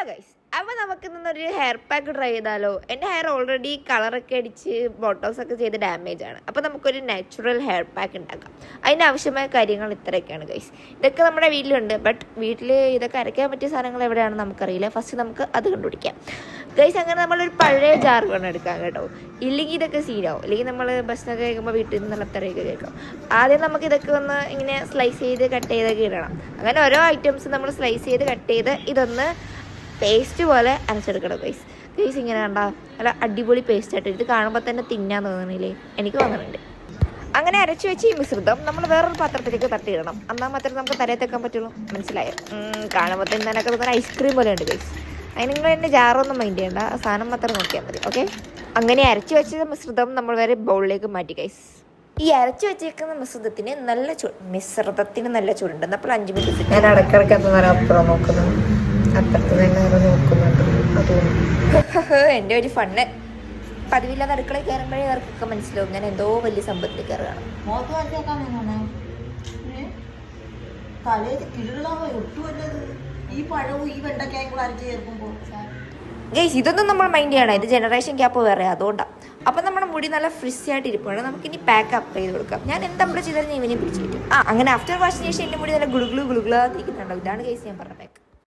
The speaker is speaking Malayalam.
ഗൈസ്, അപ്പോൾ നമുക്ക് ഇന്നൊരു ഹെയർ പാക്ക് ട്രൈ ചെയ്താലോ. എൻ്റെ ഹെയർ ഓൾറെഡി കളറൊക്കെ അടിച്ച് ബോട്ടോസ് ഒക്കെ ചെയ്ത് ഡാമേജ് ആണ്. അപ്പോൾ നമുക്കൊരു നാച്ചുറൽ ഹെയർ പാക്ക് ഉണ്ടാക്കാം. അതിനാവശ്യമായ കാര്യങ്ങൾ ഇത്രയൊക്കെയാണ് ഗൈസ്. ഇതൊക്കെ നമ്മുടെ വീട്ടിലുണ്ട്, ബട്ട് വീട്ടിൽ ഇതൊക്കെ അരയ്ക്കാൻ പറ്റിയ സാധനങ്ങൾ എവിടെയാണെന്ന് നമുക്കറിയില്ല. ഫസ്റ്റ് നമുക്ക് അത് കണ്ടുപിടിക്കാം ഗൈസ്. അങ്ങനെ നമ്മളൊരു പഴയ ജാർ വേണം എടുക്കാം കേട്ടോ, ഇല്ലെങ്കിൽ ഇതൊക്കെ സീനാവും. അല്ലെങ്കിൽ നമ്മൾ ബസ്സിനൊക്കെ കേൾക്കുമ്പോൾ വീട്ടിൽ നിന്ന് നല്ല തറയൊക്കെ കേൾക്കും. ആദ്യം നമുക്ക് ഇതൊക്കെ ഒന്ന് ഇങ്ങനെ സ്ലൈസ് ചെയ്ത് കട്ട് ചെയ്തൊക്കെ ഇടണം. അങ്ങനെ ഓരോ ഐറ്റംസ് നമ്മൾ സ്ലൈസ് ചെയ്ത് കട്ട് ചെയ്ത് ഇതൊന്ന് പേസ്റ്റ് പോലെ അരച്ചെടുക്കണം ഗൈസ്. ഗൈസ് ഇങ്ങനെ കണ്ട നല്ല അടിപൊളി പേസ്റ്റ് ആയിട്ട് ഇത് കാണുമ്പോൾ തന്നെ തിന്നാൻ തോന്നണില്ലേ? എനിക്ക് തോന്നുന്നുണ്ട്. അങ്ങനെ അരച്ചു വെച്ച് ഈ മിശ്രിതം നമ്മൾ വേറൊരു പാത്രത്തിലേക്ക് തട്ടിയിടണം. എന്നാൽ മാത്രമേ നമുക്ക് തലയെത്തേക്കാൻ പറ്റുള്ളൂ. മനസ്സിലായോ? കാണുമ്പോൾ തന്നെ എനിക്ക് തോന്നുന്ന ഐസ്ക്രീം പോലെ ഉണ്ട് ഗൈസ്. അതിന് നിങ്ങൾ എൻ്റെ ജാറൊന്നും മൈൻഡ് ചെയ്യണ്ട, സാധനം മാത്രം നോക്കിയാൽ മതി. ഓക്കെ, അങ്ങനെ അരച്ചു വെച്ച മിശ്രിതം നമ്മൾ വേറെ ബൗളിലേക്ക് മാറ്റി ഗൈസ്. ഈ അരച്ചു വെച്ചേക്കുന്ന മിശ്രിതത്തിന് നല്ല ചൂടുണ്ട്. അപ്പോൾ 5 മിനിറ്റ് ഞാൻ ഇടയ്ക്കിടയ്ക്ക് അപ്പുറം നോക്കുന്നു, അപ്പുറത്ത് തന്നെ നോക്കുന്നുണ്ട്. അതുകൊണ്ട് എൻ്റെ ഒരു ഫണ്ണ് പതിവില്ലാതെ അടുക്കളയിൽ കയറുമ്പോഴേ ഇവർക്കൊക്കെ മനസ്സിലാവും ഞാൻ എന്തോ വലിയ സമ്പത്തിൽ കയറുകയാണ്. ഗൈസ് ഇതൊന്നും നമ്മൾ മൈൻഡ് ചെയ്യണം, ഇത് ജനറേഷൻ ഗ്യാപ്പ് വേറെ, അതുകൊണ്ടാണ്. അപ്പം നമ്മുടെ മുടി നല്ല ഫ്രിസി ആയിട്ട് ഇരിക്കുകയാണ്. നമുക്കിനി പാക്ക് അപ്ലൈ ചെയ്ത് കൊടുക്കാം. ഞാൻ എന്താ അപ്ലൈ ചെയ്താലും ഇവനെ പിടിച്ചു കിട്ടും. അങ്ങനെ ആഫ്റ്റർ വാഷിന് ശേഷം എൻ്റെ മുടി നല്ല ഗുളുഗുളാന്നിരിക്കുന്നുണ്ടാവും. ഇതാണ് ഗൈസ് ഞാൻ പറഞ്ഞത്.